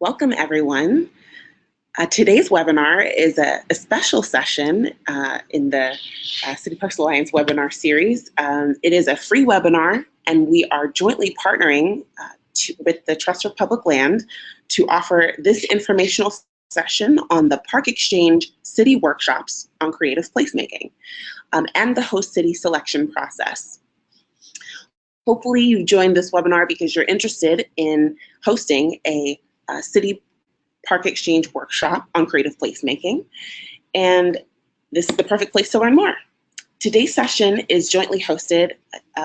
Welcome, everyone. Today's webinar is a special session in the City Parks Alliance webinar series. It is a free webinar, and we are jointly partnering with the Trust for Public Land to offer this informational session on the ParkXChange city workshops on creative placemaking and the host city selection process. Hopefully you joined this webinar because you're interested in hosting a city ParkXChange workshop on creative placemaking, and this is the perfect place to learn more. Today's session is jointly hosted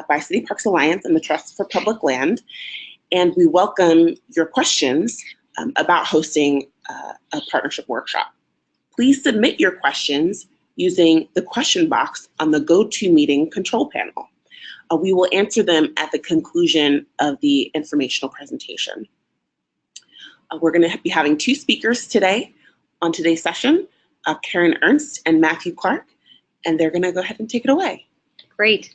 by City Parks Alliance and the Trust for Public Land, and we welcome your questions about hosting a partnership workshop. Please submit your questions using the question box on the GoToMeeting control panel. We will answer them at the conclusion of the informational presentation. We're going to be having two speakers today on today's session, Karen Ernst and Matthew Clark, and they're going to go ahead and take it away. Great.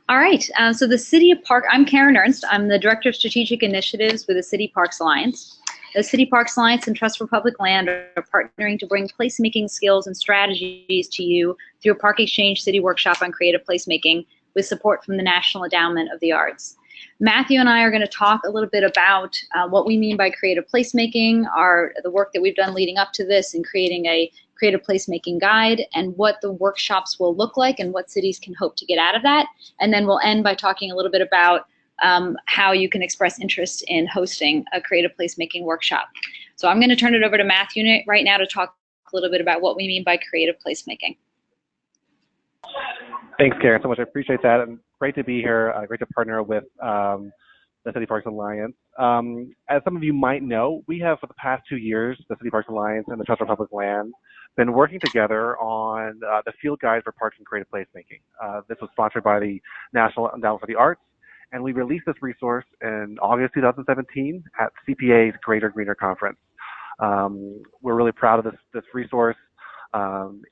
All right. So the City of Park, I'm Karen Ernst. I'm the Director of Strategic Initiatives with the City Parks Alliance. The City Parks Alliance and Trust for Public Land are partnering to bring placemaking skills and strategies to you through a ParkXChange City Workshop on creative placemaking with support from the National Endowment of the Arts. Matthew and I are going to talk a little bit about what we mean by creative placemaking, the work that we've done leading up to this in creating a creative placemaking guide, and what the workshops will look like and what cities can hope to get out of that. And then we'll end by talking a little bit about how you can express interest in hosting a creative placemaking workshop. So I'm going to turn it over to Matthew right now to talk a little bit about what we mean by creative placemaking. Thanks, Karen, so much. I appreciate that, and great to be here. Great to partner with the City Parks Alliance. As some of you might know, we have for the past 2 years, the City Parks Alliance and the Trust for Public Land, been working together on the field guide for parks and creative placemaking. This was sponsored by the National Endowment for the Arts, and we released this resource in August 2017 at CPA's Greater Greener Conference. We're really proud of this resource.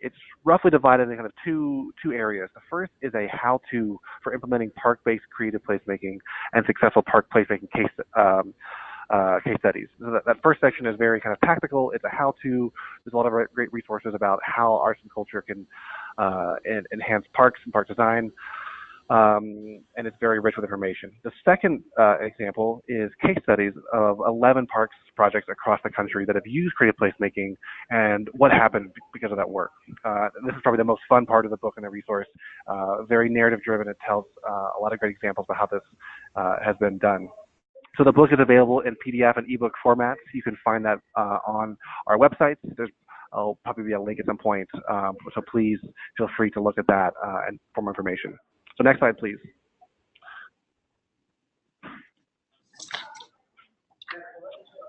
It's roughly divided into kind of two areas. The first is a how-to for implementing park-based creative placemaking and successful park placemaking case studies. So that first section is very kind of tactical. It's a how-to. There's a lot of great resources about how arts and culture can enhance parks and park design. And it's very rich with information. The second example is case studies of 11 parks projects across the country that have used creative placemaking and what happened because of that work. This is probably the most fun part of the book and the resource. Very narrative driven. It tells a lot of great examples about how this has been done. So the book is available in PDF and ebook formats. You can find that on our website. There'll probably be a link at some point. So please feel free to look at that and for more information. So next slide, please.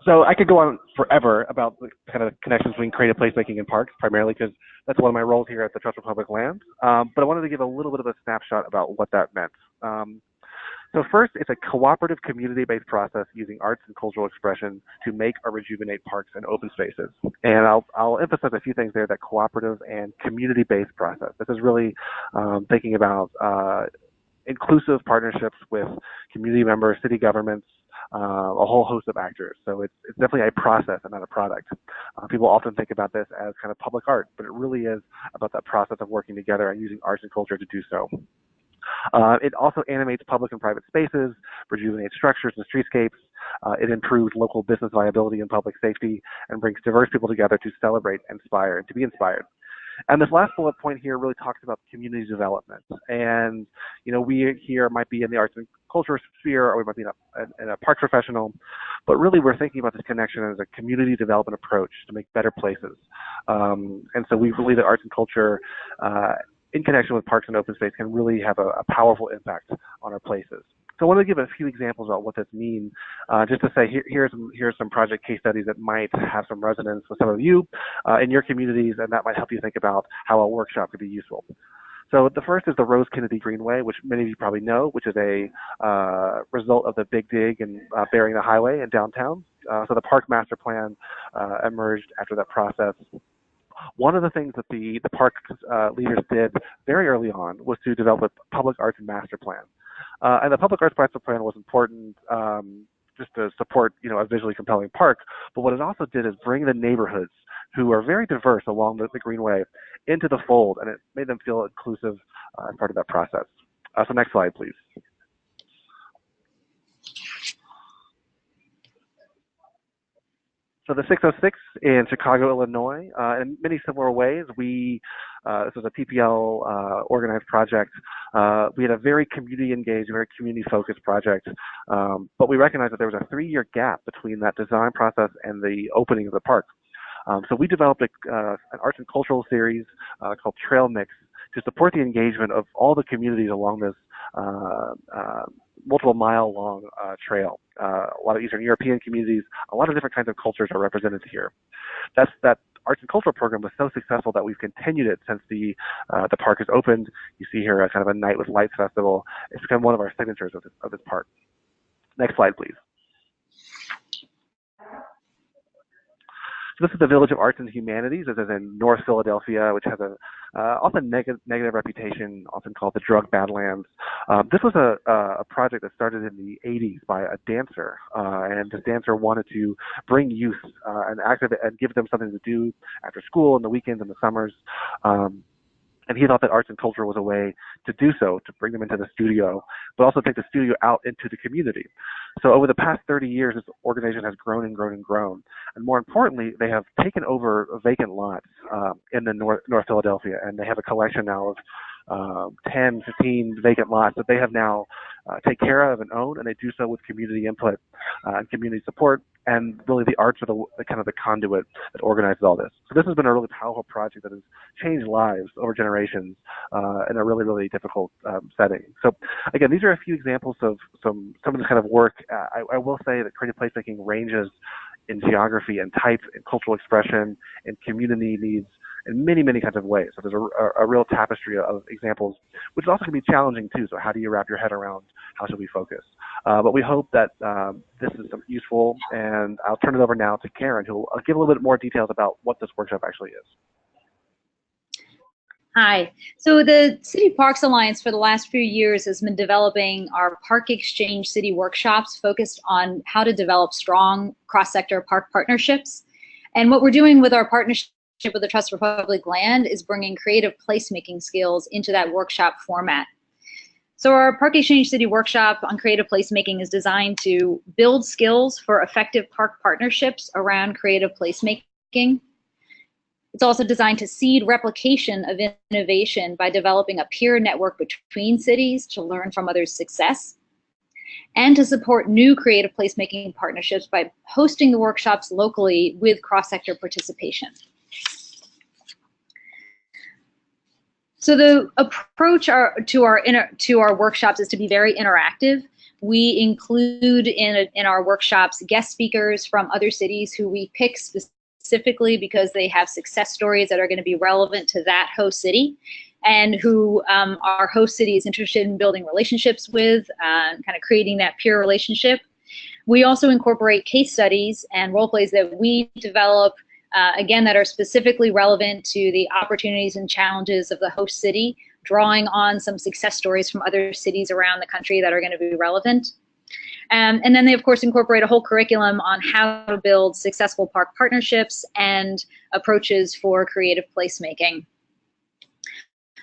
So I could go on forever about the kind of connections between creative placemaking and parks, primarily because that's one of my roles here at the Trust for Public Land. But I wanted to give a little bit of a snapshot about what that meant. So first, it's a cooperative community-based process using arts and cultural expression to make or rejuvenate parks and open spaces. And I'll emphasize a few things there, that cooperative and community-based process. This is really thinking about inclusive partnerships with community members, city governments, a whole host of actors. So it's definitely a process and not a product. People often think about this as kind of public art, but it really is about that process of working together and using arts and culture to do so. It also animates public and private spaces, rejuvenates structures and streetscapes. It improves local business viability and public safety, and brings diverse people together to celebrate, inspire, and to be inspired. And this last bullet point here really talks about community development. And, you know, we here might be in the arts and culture sphere, or we might be in a parks professional, but really we're thinking about this connection as a community development approach to make better places. And so we believe that arts and culture in connection with parks and open space can really have a powerful impact on our places. So I want to give a few examples about what this means, just to say here's some project case studies that might have some resonance with some of you in your communities, and that might help you think about how a workshop could be useful. So the first is the Rose Kennedy Greenway, which many of you probably know, which is a result of the Big Dig and burying the highway in downtown. So the park master plan emerged after that process. One of the things that the park leaders did very early on was to develop a public arts master plan. And the public arts master plan was important just to support, a visually compelling park, but what it also did is bring the neighborhoods, who are very diverse along the Greenway, into the fold, and it made them feel inclusive as part of that process. So next slide, please. So the 606 in Chicago, Illinois, in many similar ways, this was a PPL organized project. We had a very community engaged, very community focused project, but we recognized that there was a 3-year gap between that design process and the opening of the park. So we developed an arts and cultural series called Trail Mix to support the engagement of all the communities along this multiple mile long trail. A lot of Eastern European communities, a lot of different kinds of cultures are represented here. That arts and cultural program was so successful that we've continued it since the park has opened. You see here a kind of a Night with Lights festival. It's become one of our signatures of this park. Next slide, please. So this is the Village of Arts and Humanities. This is in North Philadelphia, which has a often negative reputation, often called the drug badlands. This was a project that started in the 80s by a dancer, and this dancer wanted to bring youth and give them something to do after school and the weekends and the summers. And he thought that arts and culture was a way to do so, to bring them into the studio, but also take the studio out into the community. So over the past 30 years, this organization has grown and grown and grown. And more importantly, they have taken over vacant lots in the North Philadelphia, and they have a collection now of 10, 15 vacant lots that they have now take care of and own, and they do so with community input and community support, and really the arts are the kind of the conduit that organizes all this. So this has been a really powerful project that has changed lives over generations in a really, really difficult setting. So again, these are a few examples of some of this kind of work. I will say that creative placemaking ranges in geography and type and cultural expression and community needs in many, many kinds of ways. So there's a real tapestry of examples, which also can be challenging too. So how do you wrap your head around how should we focus? But we hope that this is useful, and I'll turn it over now to Karen, who will give a little bit more details about what this workshop actually is. Hi. So the City Parks Alliance for the last few years has been developing our ParkXChange city workshops focused on how to develop strong cross-sector park partnerships. And what we're doing with our partnership with the Trust for Public Land is bringing creative placemaking skills into that workshop format. So our ParkXChange City Workshop on creative placemaking is designed to build skills for effective park partnerships around creative placemaking. It's also designed to seed replication of innovation by developing a peer network between cities to learn from others' success, and to support new creative placemaking partnerships by hosting the workshops locally with cross-sector participation. So the approach to our workshops is to be very interactive. We include in our workshops guest speakers from other cities who we pick specifically because they have success stories that are going to be relevant to that host city, and who our host city is interested in building relationships with, kind of creating that peer relationship. We also incorporate case studies and role plays that we develop, again, that are specifically relevant to the opportunities and challenges of the host city, drawing on some success stories from other cities around the country that are going to be relevant. And then they, of course, incorporate a whole curriculum on how to build successful park partnerships and approaches for creative placemaking.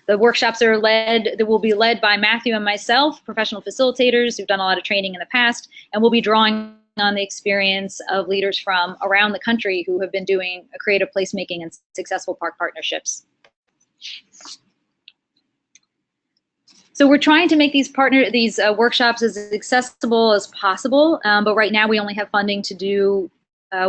The workshops will be led by Matthew and myself, professional facilitators who've done a lot of training in the past, and we'll be drawing on the experience of leaders from around the country who have been doing creative placemaking and successful park partnerships. So we're trying to make these workshops as accessible as possible, but right now we only have funding to do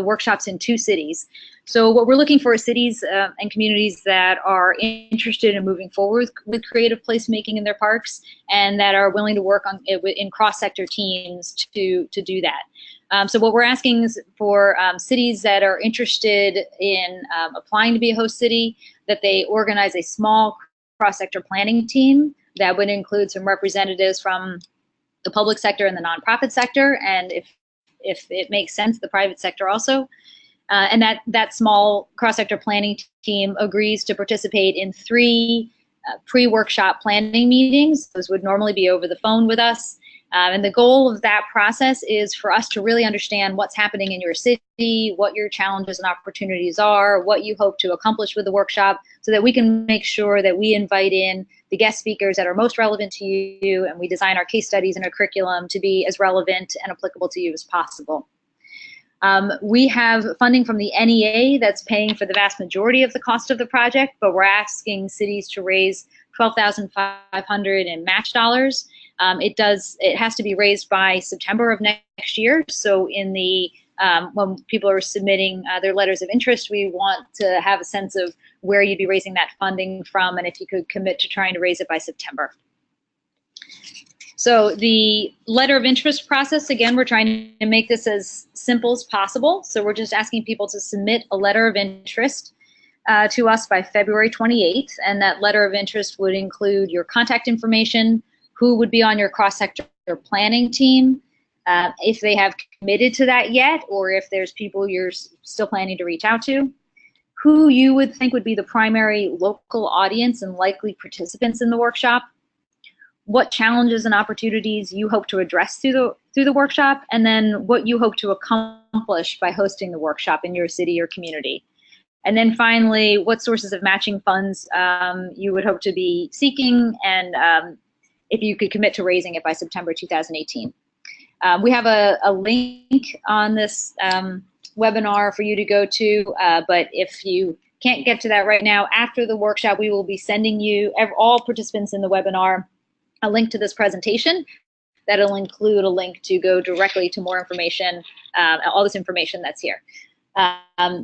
workshops in 2 cities. So what we're looking for is cities and communities that are interested in moving forward with creative placemaking in their parks, and that are willing to work on it in cross-sector teams to do that. So what we're asking is for cities that are interested in applying to be a host city, that they organize a small cross-sector planning team that would include some representatives from the public sector and the nonprofit sector, and if it makes sense, the private sector also. And that small cross-sector planning team agrees to participate in 3 pre-workshop planning meetings. Those would normally be over the phone with us. And the goal of that process is for us to really understand what's happening in your city, what your challenges and opportunities are, what you hope to accomplish with the workshop, so that we can make sure that we invite in the guest speakers that are most relevant to you, and we design our case studies and our curriculum to be as relevant and applicable to you as possible. We have funding from the NEA that's paying for the vast majority of the cost of the project, but we're asking cities to raise $12,500 in match dollars. It has to be raised by September of next year. So in the when people are submitting their letters of interest, we want to have a sense of where you'd be raising that funding from, and if you could commit to trying to raise it by September. So the letter of interest process, again, we're trying to make this as simple as possible. So we're just asking people to submit a letter of interest to us by February 28th, and that letter of interest would include your contact information, who would be on your cross-sector planning team, if they have committed to that yet, or if there's people you're still planning to reach out to, who you would think would be the primary local audience and likely participants in the workshop, what challenges and opportunities you hope to address through the workshop, and then what you hope to accomplish by hosting the workshop in your city or community. And then finally, what sources of matching funds you would hope to be seeking, and if you could commit to raising it by September 2018. We have a link on this webinar for you to go to, but if you can't get to that right now, after the workshop, we will be sending you, all participants in the webinar, a link to this presentation that'll include a link to go directly to more information, all this information that's here.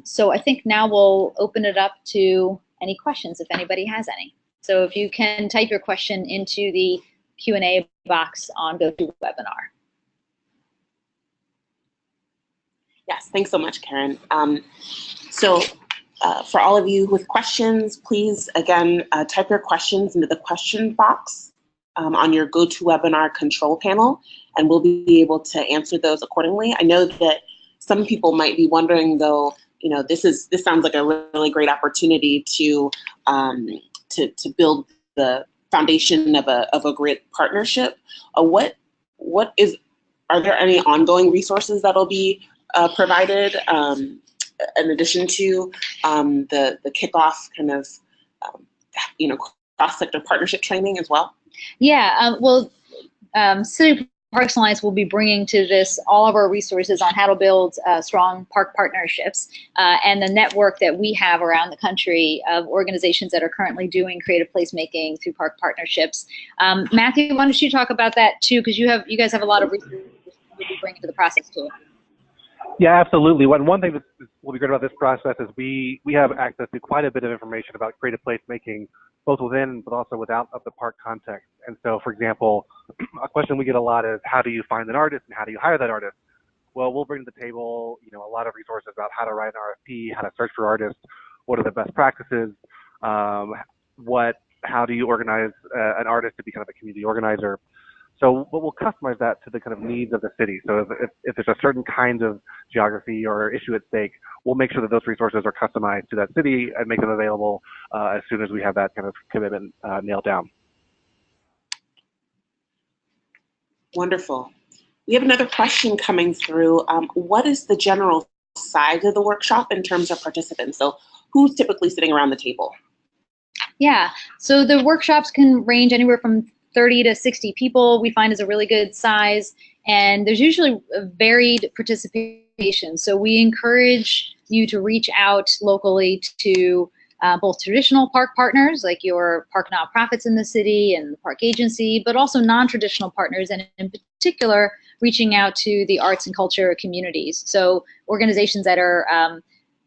So I think now we'll open it up to any questions if anybody has any. So if you can type your question into the Q&A box on GoToWebinar. Yes, thanks so much, Karen. For all of you with questions, please, again, type your questions into the question box on your GoToWebinar control panel, and we'll be able to answer those accordingly. I know that some people might be wondering, though, you know, this sounds like a really great opportunity to build the foundation of a great partnership. Are there any ongoing resources that'll be provided in addition to the kickoff kind of cross-sector partnership training as well? Yeah, City Parks Alliance will be bringing to this all of our resources on how to build strong park partnerships, and the network that we have around the country of organizations that are currently doing creative placemaking through park partnerships. Matthew, why don't you talk about that too, because you guys have a lot of resources you'll be bringing to the process too. Yeah, absolutely. One thing that will be great about this process is we have access to quite a bit of information about creative placemaking, both within but also without of the park context. And so, for example, a question we get a lot is, how do you find an artist and how do you hire that artist? Well, we'll bring to the table, a lot of resources about how to write an RFP, how to search for artists, what are the best practices, how do you organize an artist to be kind of a community organizer. So we'll customize that to the kind of needs of the city. So if there's a certain kind of geography or issue at stake, we'll make sure that those resources are customized to that city and make them available as soon as we have that kind of commitment nailed down. Wonderful. We have another question coming through. What is the general size of the workshop in terms of participants? So who's typically sitting around the table? Yeah, so the workshops can range anywhere from 30 to 60 people we find is a really good size, and there's usually a varied participation. So we encourage you to reach out locally to both traditional park partners like your park nonprofits in the city and the park agency, but also non-traditional partners, and in particular reaching out to the arts and culture communities. So organizations that are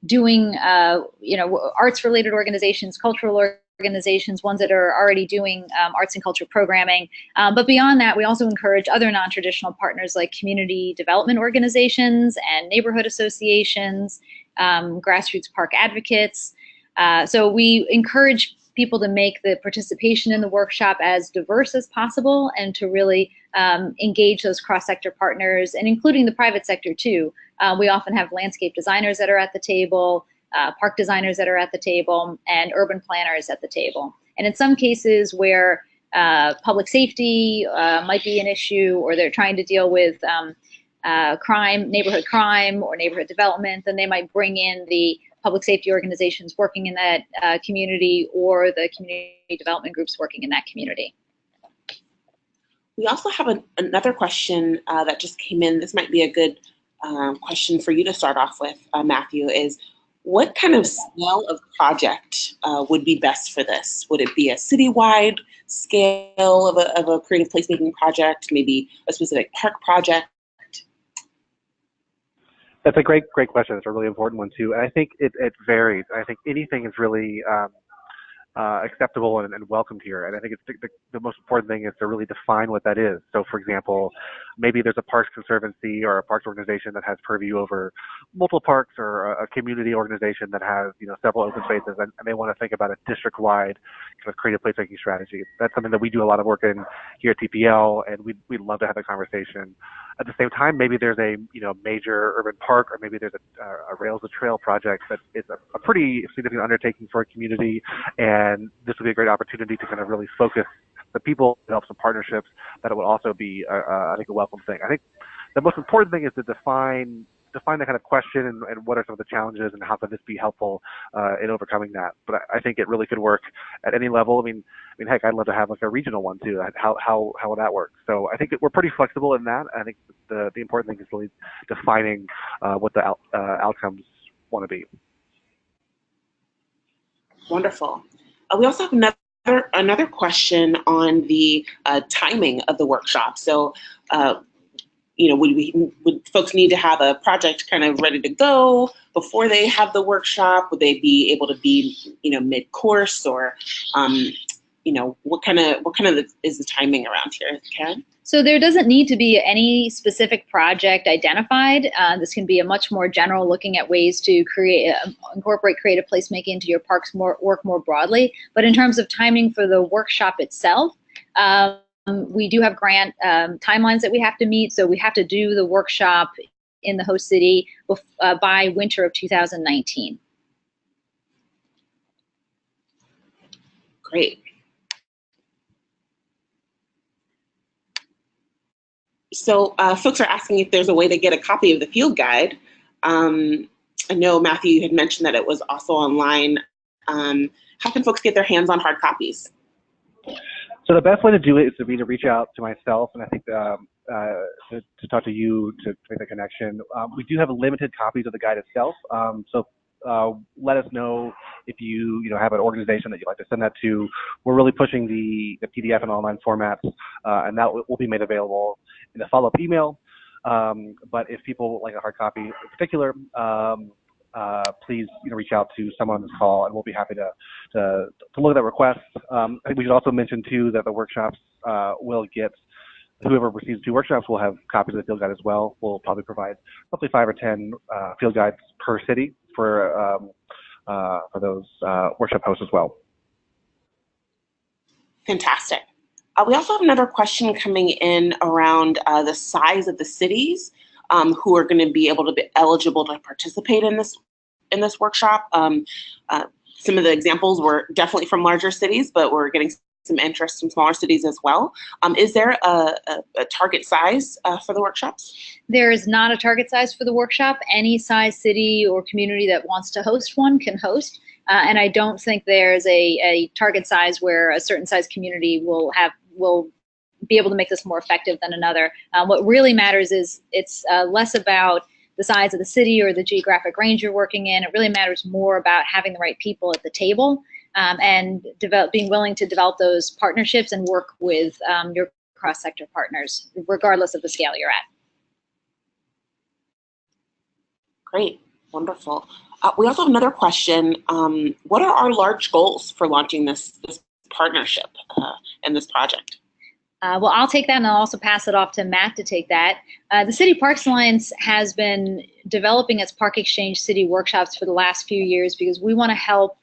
doing arts-related organizations, cultural organizations, ones that are already doing arts and culture programming. But beyond that, we also encourage other non-traditional partners like community development organizations and neighborhood associations, grassroots park advocates. So we encourage people to make the participation in the workshop as diverse as possible and to really engage those cross-sector partners, and including the private sector too. We often have landscape designers that are at the table, park designers that are at the table, and urban planners at the table. And in some cases where public safety might be an issue, or they're trying to deal with crime, neighborhood crime, or neighborhood development, then they might bring in the public safety organizations working in that community, or the community development groups working in that community. We also have another question that just came in. This might be a good question for you to start off with, Matthew, is what kind of scale of project would be best for this? Would it be a citywide scale of a creative placemaking project, maybe a specific park project? That's a great question. It's a really important one too. And I think it varies. I think anything is really acceptable and welcomed here. And I think it's the most important thing is to really define what that is. So for example, maybe there's a parks conservancy or a parks organization that has purview over multiple parks, or a community organization that has, several open spaces, and they want to think about a district-wide kind of creative placemaking strategy. That's something that we do a lot of work in here at TPL, and we'd love to have a conversation. At the same time, maybe there's a major urban park, or maybe there's a Rails to Trail project that is a pretty significant undertaking for a community, and this would be a great opportunity to kind of really focus the people, develop some partnerships. That it would also be, I think, a welcome thing. I think the most important thing is to define the kind of question, and what are some of the challenges, and how can this be helpful in overcoming that. But I think it really could work at any level. I mean, heck, I'd love to have like a regional one too. How would that work? So I think that we're pretty flexible in that. I think the important thing is really defining what the outcomes want to be. Wonderful. We also have another question on the timing of the workshop. So, would folks need to have a project kind of ready to go before they have the workshop? Would they be able to be, mid-course, or, what kind of is the timing around here, Karen? So there doesn't need to be any specific project identified. This can be a much more general looking at ways to incorporate creative placemaking into your parks work more broadly. But in terms of timing for the workshop itself, we do have grant timelines that we have to meet. So we have to do the workshop in the host city by winter of 2019. Great. So folks are asking if there's a way to get a copy of the field guide. I know, Matthew, you had mentioned that it was also online. How can folks get their hands on hard copies? So the best way to do it is to reach out to myself, and I think to talk to you to make the connection. We do have limited copies of the guide itself, so let us know if you have an organization that you'd like to send that to. We're really pushing the PDF and online formats, and that will be made available in a follow-up email. But if people like a hard copy in particular, please reach out to someone on this call, and we'll be happy to look at that request. I think we should also mention too that the workshops will get, whoever receives 2 workshops will have copies of the field guide as well. We'll probably provide roughly 5 or 10 field guides per city for those workshop hosts as well. Fantastic. We also have another question coming in around the size of the cities who are going to be able to be eligible to participate in this workshop. Some of the examples were definitely from larger cities, but we're getting some interest from smaller cities as well. Is there a target size for the workshops? There is not a target size for the workshop. Any size city or community that wants to host one can host. And I don't think there's a target size where a certain size community will be able to make this more effective than another. What really matters is it's less about the size of the city or the geographic range you're working in. It really matters more about having the right people at the table, and being willing to develop those partnerships and work with your cross-sector partners, regardless of the scale you're at. Great, wonderful. We also have another question. What are our large goals for launching this partnership and this project? Well, I'll take that, and I'll also pass it off to Matt to take that. The City Parks Alliance has been developing its ParkXChange city workshops for the last few years because we want to help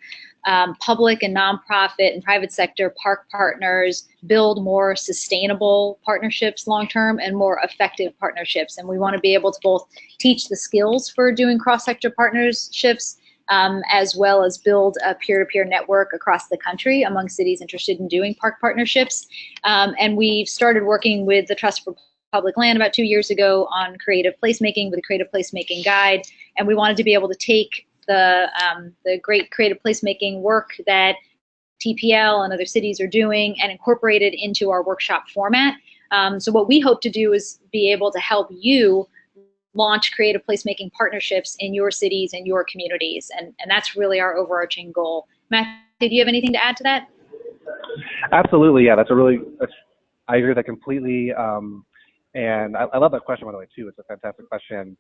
public and nonprofit and private sector park partners build more sustainable partnerships long-term and more effective partnerships. And we want to be able to both teach the skills for doing cross-sector partnerships as well as build a peer-to-peer network across the country among cities interested in doing park partnerships. And we've started working with the Trust for Public Land about 2 years ago on creative placemaking with a creative placemaking guide. And we wanted to be able to take the great creative placemaking work that TPL and other cities are doing and incorporate it into our workshop format. So what we hope to do is be able to help you launch creative placemaking partnerships in your cities and your communities. And that's really our overarching goal. Matthew, do you have anything to add to that? Absolutely, yeah. I agree with that completely. And I love that question, by the way, too. It's a fantastic question.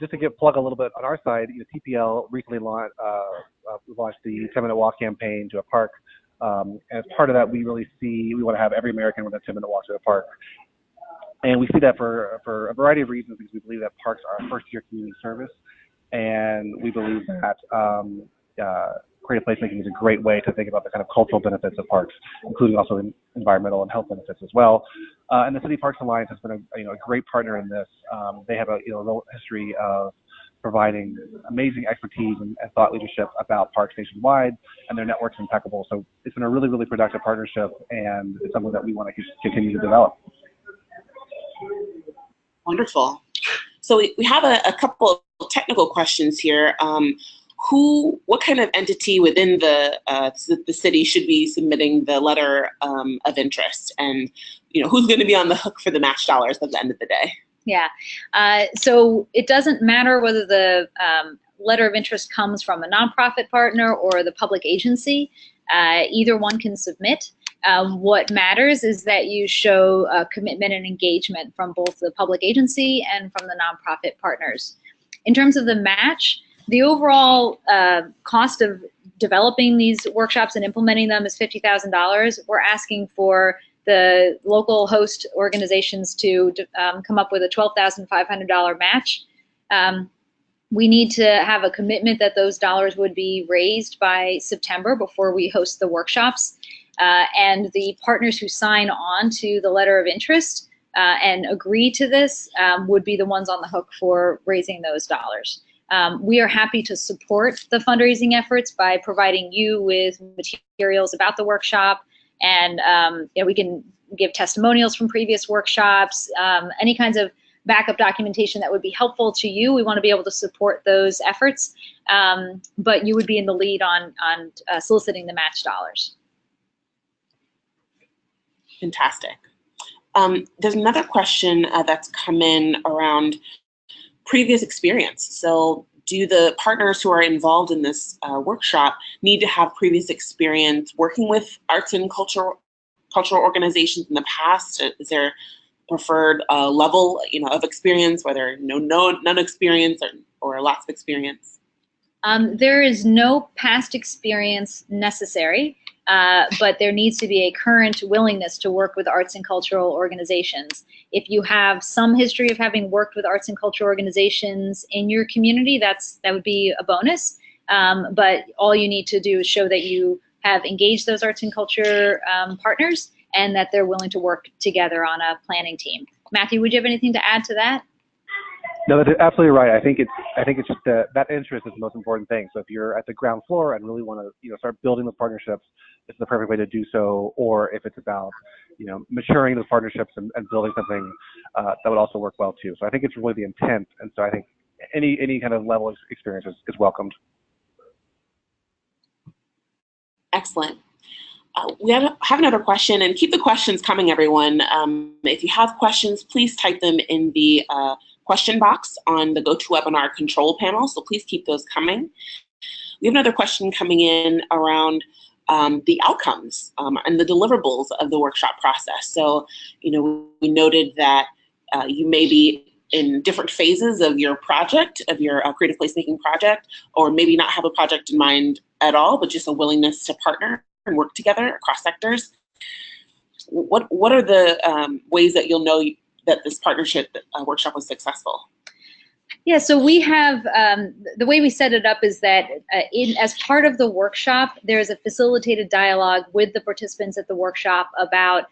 Just to plug a little bit on our side, TPL recently launched the 10-minute walk campaign to a park. And as part of that, we want to have every American with a 10-minute walk to a park. And we see that for a variety of reasons, because we believe that parks are a first-tier community service. And we believe that creative placemaking is a great way to think about the kind of cultural benefits of parks, including also environmental and health benefits as well. And the City Parks Alliance has been a great partner in this. They have a history of providing amazing expertise and thought leadership about parks nationwide, and their network's impeccable. So it's been a really, really productive partnership, and it's something that we want to continue to develop. Wonderful. So we have a couple of technical questions here. What kind of entity within the city should be submitting the letter of interest, and who's going to be on the hook for the match dollars at the end of the day? Yeah, so it doesn't matter whether the letter of interest comes from a nonprofit partner or the public agency. Either one can submit. What matters is that you show commitment and engagement from both the public agency and from the nonprofit partners. In terms of the match, the overall cost of developing these workshops and implementing them is $50,000. We're asking for the local host organizations to come up with a $12,500 match. We need to have a commitment that those dollars would be raised by September before we host the workshops. And the partners who sign on to the letter of interest and agree to this would be the ones on the hook for raising those dollars. We are happy to support the fundraising efforts by providing you with materials about the workshop, and we can give testimonials from previous workshops, any kinds of backup documentation that would be helpful to you. We want to be able to support those efforts, but you would be in the lead on soliciting the match dollars. Fantastic. There's another question that's come in around previous experience. So do the partners who are involved in this workshop need to have previous experience working with arts and cultural organizations in the past? Is there preferred level of experience, whether none experience or lots of experience? There is no past experience necessary, but there needs to be a current willingness to work with arts and cultural organizations. If you have some history of having worked with arts and cultural organizations in your community, that would be a bonus. But all you need to do is show that you have engaged those arts and culture partners and that they're willing to work together on a planning team. Matthew, would you have anything to add to that? No, that's absolutely right. I think it's just that interest is the most important thing. So if you're at the ground floor and really want to start building those partnerships, it's the perfect way to do so. Or if it's about maturing those partnerships and building something, that would also work well too. So I think it's really the intent, and so I think any kind of level of experience is welcomed. Excellent. We have another question, and keep the questions coming, everyone. If you have questions, please type them in the question box on the GoToWebinar control panel, so please keep those coming. We have another question coming in around the outcomes and the deliverables of the workshop process. So, we noted that you may be in different phases of your project, of your creative placemaking project, or maybe not have a project in mind at all, but just a willingness to partner and work together across sectors. What are the ways that you'll know that this partnership workshop was successful? Yeah, so we have, the way we set it up is that as part of the workshop, there's a facilitated dialogue with the participants at the workshop about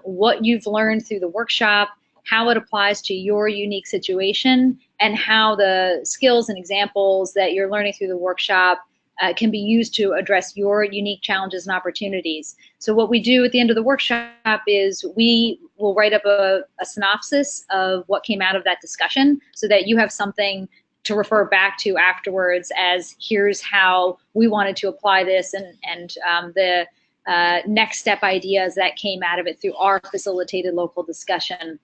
what you've learned through the workshop, how it applies to your unique situation, and how the skills and examples that you're learning through the workshop can be used to address your unique challenges and opportunities. So what we do at the end of the workshop is we will write up a synopsis of what came out of that discussion so that you have something to refer back to afterwards as here's how we wanted to apply this and the next step ideas that came out of it through our facilitated local discussion.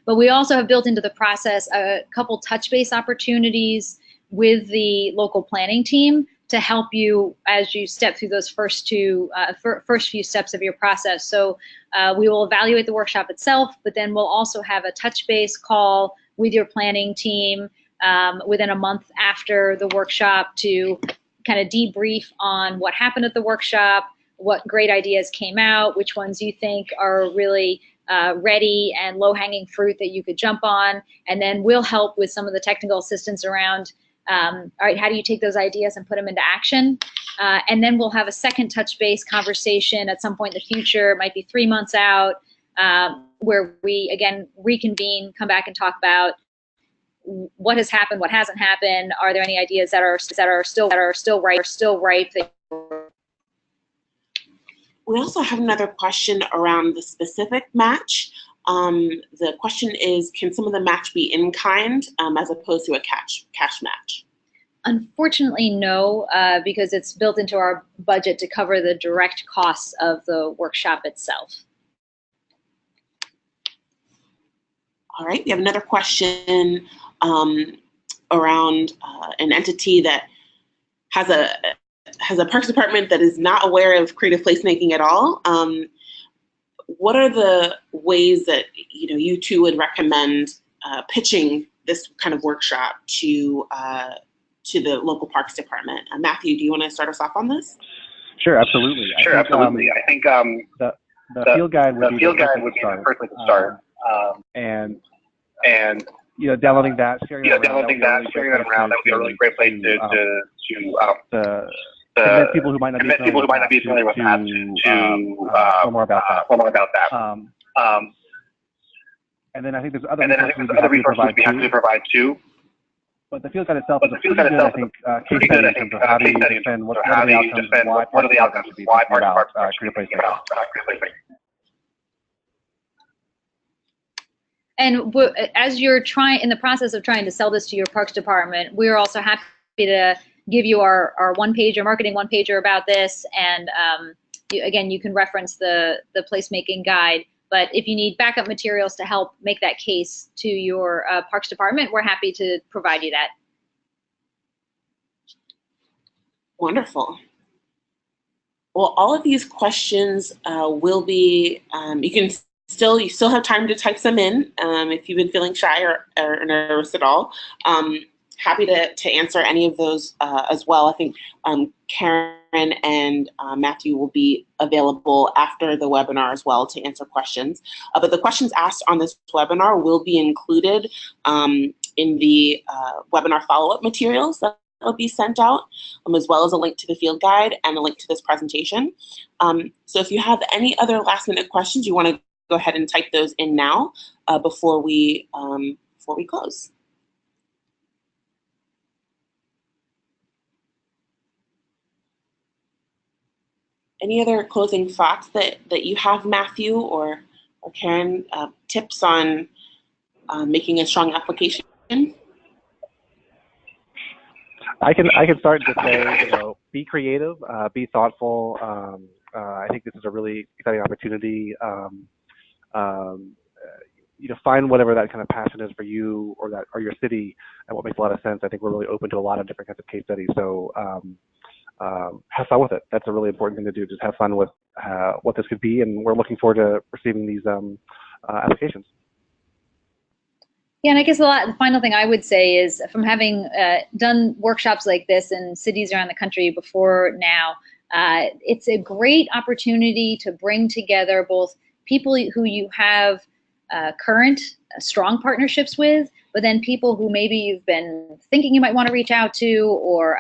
But we also have built into the process a couple touch base opportunities with the local planning team to help you as you step through those first few steps of your process. So we will evaluate the workshop itself, but then we'll also have a touch base call with your planning team within a month after the workshop to kind of debrief on what happened at the workshop, what great ideas came out, which ones you think are really ready and low-hanging fruit that you could jump on, and then we'll help with some of the technical assistance around all right, how do you take those ideas and put them into action? And then we'll have a second touch base conversation at some point in the future, it might be 3 months out, where we, again, reconvene, come back and talk about what has happened, what hasn't happened, are there any ideas that are still ripe. We also have another question around the specific match. The question is, can some of the match be in kind as opposed to a cash match? Unfortunately, no, because it's built into our budget to cover the direct costs of the workshop itself. All right, we have another question around an entity that has a parks department that is not aware of creative placemaking at all. What are the ways that you two would recommend pitching this kind of workshop to the local parks department? Matthew, do you want to start us off on this? Sure, absolutely. I think the field guide would be the first place to start. And downloading that, sharing that around, that would be a really great place to convince people who might not be familiar with that to learn more about that. And then I think there's other resources we have to provide too. But the field guide itself is a pretty good, I think, case study in terms of how do you defend, what are the outcomes, why park departments should be thinking about creative placemaking. And as you're in the process of trying to sell this to your parks department, we're also happy to give you our one-pager, marketing one-pager about this. And again, you can reference the placemaking guide. But if you need backup materials to help make that case to your parks department, we're happy to provide you that. Wonderful. Well, all of these questions will be, you still have time to type them in if you've been feeling shy or nervous at all. Happy to answer any of those as well. I think Karen and Matthew will be available after the webinar as well to answer questions. But the questions asked on this webinar will be included in the webinar follow-up materials that will be sent out, as well as a link to the field guide and a link to this presentation. So if you have any other last-minute questions, you want to go ahead and type those in now before we close. Any other closing thoughts that you have, Matthew or Karen? Tips on making a strong application? I can start to say, be creative, be thoughtful. I think this is a really exciting opportunity. Find whatever that kind of passion is for you or your city, and what makes a lot of sense. I think we're really open to a lot of different kinds of case studies. So have fun with it. That's a really important thing to do. Just have fun with what this could be, and we're looking forward to receiving these applications. Yeah, and I guess the final thing I would say is, from having done workshops like this in cities around the country before now, it's a great opportunity to bring together both people who you have current strong partnerships with, but then people who maybe you've been thinking you might want to reach out to, or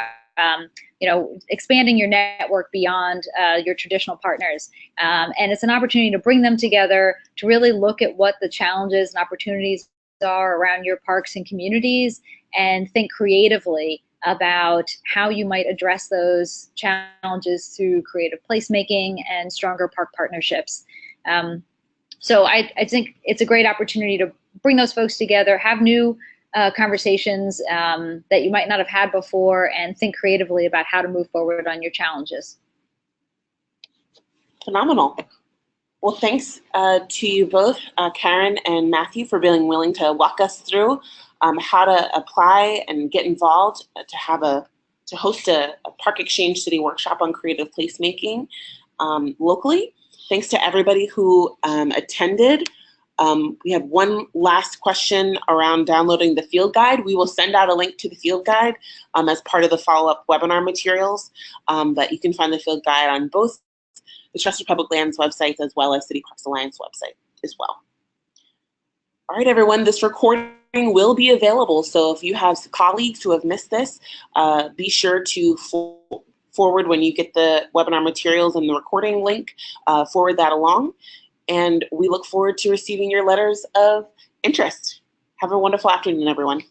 expanding your network beyond your traditional partners. And it's an opportunity to bring them together to really look at what the challenges and opportunities are around your parks and communities and think creatively about how you might address those challenges through creative placemaking and stronger park partnerships. So I think it's a great opportunity to bring those folks together, have new conversations that you might not have had before, and think creatively about how to move forward on your challenges. Phenomenal. Well, thanks to you both, Karen and Matthew, for being willing to walk us through how to apply and get involved to host a ParkXChange City workshop on creative placemaking locally. Thanks to everybody who attended. We have one last question around downloading the field guide. We will send out a link to the field guide as part of the follow-up webinar materials, but you can find the field guide on both the Trust for Public Lands websites as well as City Parks Alliance website as well. All right, everyone, this recording will be available. So if you have colleagues who have missed this, be sure to forward when you get the webinar materials and the recording link, forward that along. And we look forward to receiving your letters of interest. Have a wonderful afternoon, everyone.